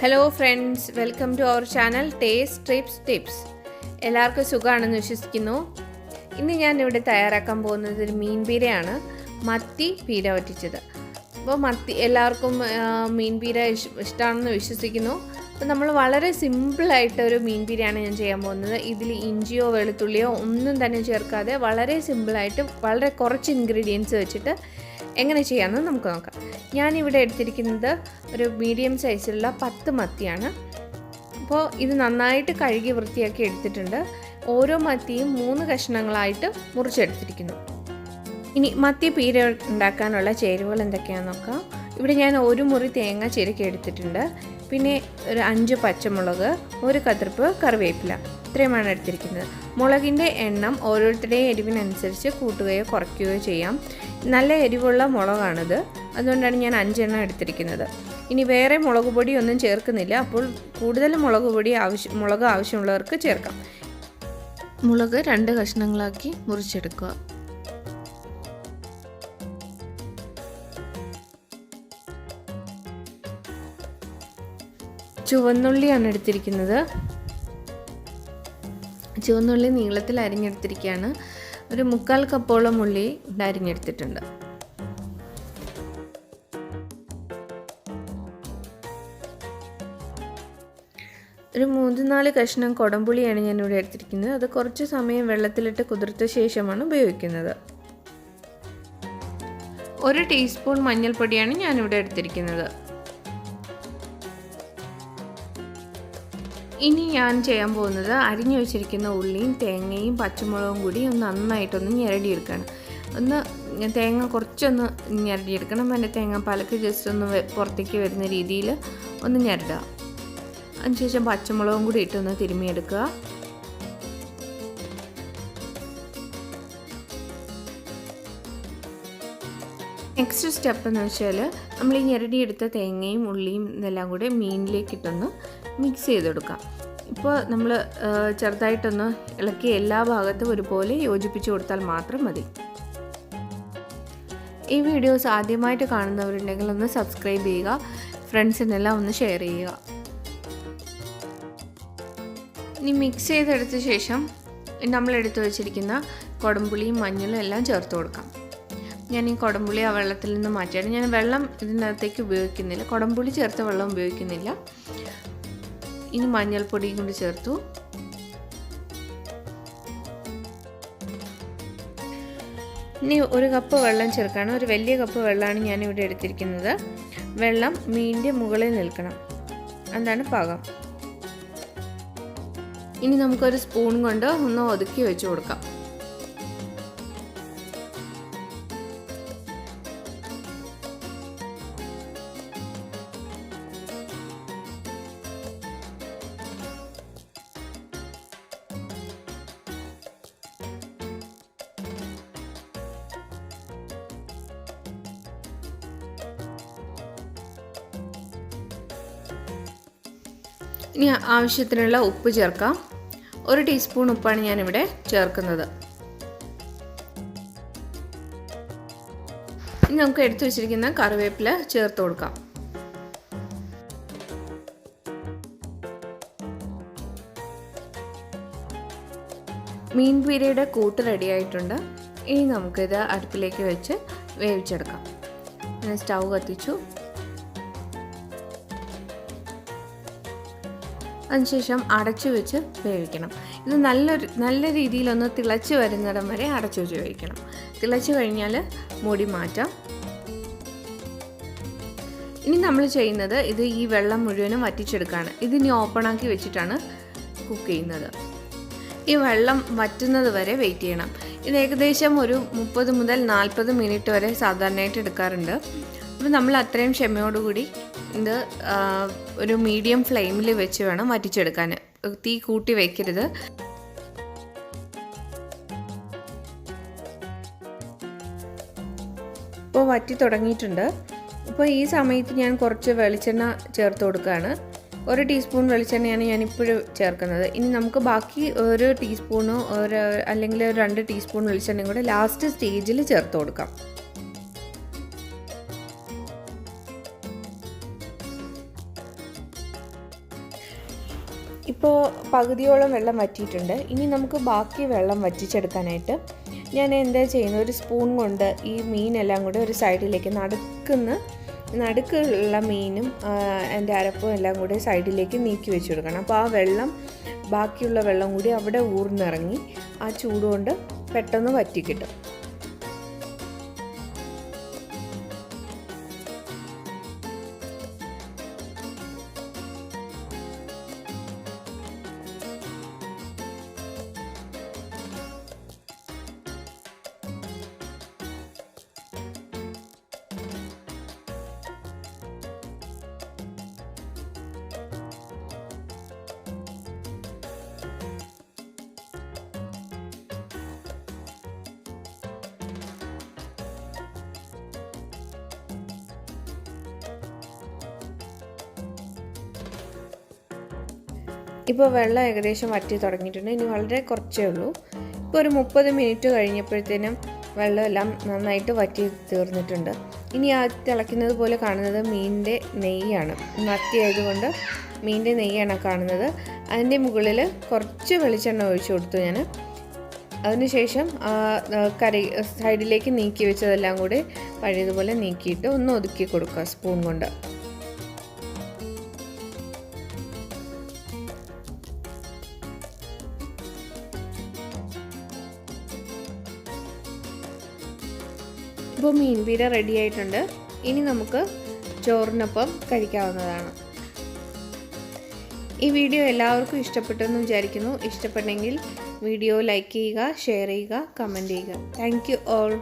Hello friends, welcome to our channel taste trips tips. എല്ലാവർക്കും സുഖമാണെന്ന് വിശ്വസിക്കുന്നു. ഇന്ന് ഞാൻ ഇവിടെ തയ്യാറാക്കാൻ പോകുന്നത് ഒരു മീൻ പീരയാണ്. മത്തി പീര വറ്റിച്ചത്. അപ്പോൾ മത്തി എല്ലാവർക്കും മീൻ പീര ഇഷ്ടമാണെന്ന് വിശ്വസിക്കുന്നു. അപ്പോൾ നമ്മൾ വളരെ സിമ്പിളായിട്ട് ഒരു മീൻ പീരയാണ് ഞാൻ ചെയ്യാൻ പോകുന്നത്. ഇതിൽ ഇഞ്ചിയോ വെളുത്തുള്ളിയോ ഒന്നും തന്നെ ചേർക്കാതെ വളരെ സിമ്പിളായിട്ട് വളരെ കുറച്ച് ഇൻഗ്രീഡിയൻസ് വെച്ചിട്ട് എങ്ങനെ ചെയ്യാമെന്ന് നമുക്ക് നോക്കാം. ഞാനിവിടെ എടുത്തിരിക്കുന്നത് ഒരു മീഡിയം സൈസിലുള്ള 10 മത്തിയാണ്. അപ്പോൾ ഇത് നന്നായിട്ട് കഴുകി വൃത്തിയാക്കി എടുത്തിട്ടുണ്ട്. ഓരോ മത്തിയും 3 കഷ്ണങ്ങളായിട്ട് മുറിച്ചെടുത്തിരിക്കുന്നു. ഇനി മത്തി പീര ഉണ്ടാക്കാനുള്ള ചേരുവകൾ എന്തൊക്കെയാണെന്ന് നോക്കാം. ഇവിടെ ഞാൻ 1 മുറി തേങ്ങ ചിരക്കി എടുത്തിട്ടുണ്ട്. പിന്നെ ഒരു 5 പച്ചമുളക്, 1 കതിർപ്പ് കറിവേപ്പില, ഇത്രയുമാണ് എടുത്തിരിക്കുന്നത്. മുളകിൻ്റെ എണ്ണം ഓരോരുത്തരുടെയും എരിവിനനുസരിച്ച് കൂട്ടുകയോ കുറയ്ക്കുകയോ ചെയ്യാം. നല്ല എരിവുള്ള മുളകാണിത്, അതുകൊണ്ടാണ് ഞാൻ 5 എണ്ണം എടുത്തിരിക്കുന്നത്. ഇനി വേറെ മുളക് പൊടി ഒന്നും ചേർക്കുന്നില്ല, അപ്പോൾ കൂടുതൽ മുളക് ആവശ്യമുള്ളവർക്ക് ചേർക്കാം. മുളക് 2 കഷ്ണങ്ങളാക്കി മുറിച്ചെടുക്കുക. ചുവന്നുള്ളിയാണ് എടുത്തിരിക്കുന്നത്. ചുവന്നുള്ളി നീളത്തിൽ അരിഞ്ഞെടുത്തിരിക്കുകയാണ്. ഒരു 3/4 കപ്പോളം ഉള്ളി അരിഞ്ഞെടുത്തിട്ടുണ്ട്. ഒരു 3-4 കഷ്ണം കൊടംപുളിയാണ് ഞാനിവിടെ എടുത്തിരിക്കുന്നത്. അത് കുറച്ച് സമയം വെള്ളത്തിലിട്ട് കുതിർത്ത ശേഷമാണ് ഉപയോഗിക്കുന്നത്. 1 ടീസ്പൂൺ മഞ്ഞൾപ്പൊടിയാണ് ഞാനിവിടെ എടുത്തിരിക്കുന്നത്. ഇനി ഞാൻ ചെയ്യാൻ പോകുന്നത് അരിഞ്ഞു വെച്ചിരിക്കുന്ന ഉള്ളിയും തേങ്ങയും പച്ചമുളകും കൂടി നന്നായിട്ടൊന്ന് ഞെരടിയെടുക്കണം. തേങ്ങ കുറച്ചൊന്ന് ഞെരടിയെടുക്കണം. അതിൻ്റെ തേങ്ങാപ്പാലൊക്കെ ജസ്റ്റ് ഒന്ന് പുറത്തേക്ക് വരുന്ന രീതിയിൽ ഒന്ന് ഞെരടുക. അതിനുശേഷം പച്ചമുളകും കൂടി ഇട്ടൊന്ന് തിരുമ്മിയെടുക്കുക. നെക്സ്റ്റ് സ്റ്റെപ്പ് എന്ന് വെച്ചാൽ നമ്മൾ ഈ ഞെരടിയെടുത്ത തേങ്ങയും ഉള്ളിയും ഇതെല്ലാം കൂടി മീനിലേക്കിട്ടൊന്ന് മിക്സ് ചെയ്തെടുക്കാം. ഇപ്പോൾ നമ്മൾ ചെറുതായിട്ടൊന്ന് ഇളക്കി എല്ലാ ഭാഗത്തും ഒരുപോലെ യോജിപ്പിച്ച് കൊടുത്താൽ മാത്രം മതി. ഈ വീഡിയോസ് ആദ്യമായിട്ട് കാണുന്നവരുണ്ടെങ്കിൽ ഒന്ന് സബ്സ്ക്രൈബ് ചെയ്യുക, ഫ്രണ്ട്സിനെല്ലാം ഒന്ന് ഷെയർ ചെയ്യുക. ഇനി മിക്സ് ചെയ്തെടുത്ത ശേഷം നമ്മൾ എടുത്തു വച്ചിരിക്കുന്ന കൊടംപുളിയും മഞ്ഞളും എല്ലാം ചേർത്ത് കൊടുക്കാം. ഞാൻ ഈ കൊടംപുളി ആ വെള്ളത്തിൽ നിന്ന് മാറ്റിയാണ്. ഞാൻ വെള്ളം ഇതിനകത്തേക്ക് ഉപയോഗിക്കുന്നില്ല, കൊടംപുളി ചേർത്ത വെള്ളം ഉപയോഗിക്കുന്നില്ല. ഇനി മഞ്ഞൾപ്പൊടിയും കൂടി ചേർത്തു. ഇനി 1 കപ്പ് വെള്ളം ചേർക്കണം. ഒരു വലിയ കപ്പ് വെള്ളമാണ് ഞാനിവിടെ എടുത്തിരിക്കുന്നത്. വെള്ളം മീനിൻ്റെ മുകളിൽ നിൽക്കണം, അതാണ് പാകം. ഇനി നമുക്കൊരു സ്പൂൺ കൊണ്ട് ഒന്ന് ഒതുക്കി വെച്ച് കൊടുക്കാം. ഇനി ആവശ്യത്തിനുള്ള ഉപ്പ് ചേർക്കാം. 1 ടീസ്പൂൺ ഉപ്പാണ് ഞാനിവിടെ ചേർക്കുന്നത്. ഇനി നമുക്ക് എടുത്തു വെച്ചിരിക്കുന്ന കറിവേപ്പില ചേർത്ത് കൊടുക്കാം. മീൻ പീരയുടെ കൂട്ട് റെഡിയായിട്ടുണ്ട്. ഇനി നമുക്കിത് അടുപ്പിലേക്ക് വെച്ച് വേവിച്ചെടുക്കാം. ഞാൻ സ്റ്റൗ കത്തിച്ചു. അതിനുശേഷം അടച്ചു വെച്ച് വേവിക്കണം. ഇത് നല്ല രീതിയിലൊന്ന് തിളച്ച് വരുന്നിടം വരെ അടച്ചു വെച്ച് വേവിക്കണം. തിളച്ച് കഴിഞ്ഞാൽ മൂടി മാറ്റാം. ഇനി നമ്മൾ ചെയ്യുന്നത് ഈ വെള്ളം മുഴുവനും വറ്റിച്ചെടുക്കുകയാണ്. ഇതിനി ഓപ്പണാക്കി വെച്ചിട്ടാണ് കുക്ക് ചെയ്യുന്നത്. ഈ വെള്ളം വറ്റുന്നത് വരെ വെയിറ്റ് ചെയ്യണം. ഇത് ഏകദേശം ഒരു 30 മുതൽ 40 മിനിറ്റ് വരെ സാധാരണയായിട്ട് എടുക്കാറുണ്ട്. അപ്പോൾ നമ്മൾ അത്രയും ക്ഷമയോടുകൂടി ഇത് ഒരു മീഡിയം ഫ്ലെയിമിൽ വെച്ച് വേണം വറ്റിച്ചെടുക്കാൻ. തീ കൂട്ടി വയ്ക്കരുത്. ഇപ്പോൾ വറ്റി തുടങ്ങിയിട്ടുണ്ട്. ഇപ്പോൾ ഈ സമയത്ത് ഞാൻ കുറച്ച് വെളിച്ചെണ്ണ ചേർത്ത് കൊടുക്കുകയാണ്. 1 ടീസ്പൂൺ വെളിച്ചെണ്ണയാണ് ഞാനിപ്പോഴും ചേർക്കുന്നത്. ഇനി നമുക്ക് ബാക്കി 1 ടീസ്പൂണോ അല്ലെങ്കിൽ 2 ടീസ്പൂൺ വെളിച്ചെണ്ണയും കൂടെ ലാസ്റ്റ് സ്റ്റേജിൽ ചേർത്ത് കൊടുക്കാം. ഇപ്പോൾ പകുതിയോളം വെള്ളം വറ്റിയിട്ടുണ്ട്. ഇനി നമുക്ക് ബാക്കി വെള്ളം വറ്റിച്ചെടുക്കാനായിട്ട് ഞാൻ എന്താ ചെയ്യുന്നത്, ഒരു സ്പൂൺ കൊണ്ട് ഈ മീനെല്ലാം കൂടെ ഒരു സൈഡിലേക്ക് നടുക്കുള്ള മീനും എൻ്റെ അരപ്പും എല്ലാം കൂടി സൈഡിലേക്ക് നീക്കി വെച്ച് കൊടുക്കണം. അപ്പോൾ ആ വെള്ളം, ബാക്കിയുള്ള വെള്ളം കൂടി അവിടെ ഊർന്നിറങ്ങി ആ ചൂടുകൊണ്ട് പെട്ടെന്ന് വറ്റി കിട്ടും. ഇപ്പോൾ വെള്ളം ഏകദേശം വറ്റി തുടങ്ങിയിട്ടുണ്ട്. ഇനി വളരെ കുറച്ചേ ഉള്ളൂ. ഇപ്പോൾ ഒരു 30 മിനിറ്റ് കഴിഞ്ഞപ്പോഴത്തേനും വെള്ളമെല്ലാം നന്നായിട്ട് വറ്റി തീർന്നിട്ടുണ്ട്. ഇനി ആ തിളയ്ക്കുന്നത് പോലെ കാണുന്നത് മീനിൻ്റെ നെയ്യാണ്. മത്തി ആയതുകൊണ്ട് മീനിൻ്റെ നെയ്യാണ് കാണുന്നത്. അതിൻ്റെ മുകളിൽ കുറച്ച് വെളിച്ചെണ്ണ ഒഴിച്ചു കൊടുത്തു ഞാൻ. അതിനുശേഷം കറി സൈഡിലേക്ക് നീക്കി വെച്ചതെല്ലാം കൂടി പഴയതുപോലെ നീക്കിയിട്ട് ഒന്ന് ഒതുക്കി കൊടുക്കുക സ്പൂൺ കൊണ്ട്. ഇപ്പോൾ മീൻ പീര റെഡി ആയിട്ടുണ്ട്. ഇനി നമുക്ക് ചോറിനൊപ്പം കഴിക്കാവുന്നതാണ്. ഈ വീഡിയോ എല്ലാവർക്കും ഇഷ്ടപ്പെട്ടെന്ന് വിചാരിക്കുന്നു. ഇഷ്ടപ്പെട്ടെങ്കിൽ വീഡിയോ ലൈക്ക് ചെയ്യുക, ഷെയർ ചെയ്യുക, കമൻറ്റ് ചെയ്യുക. Thank you all.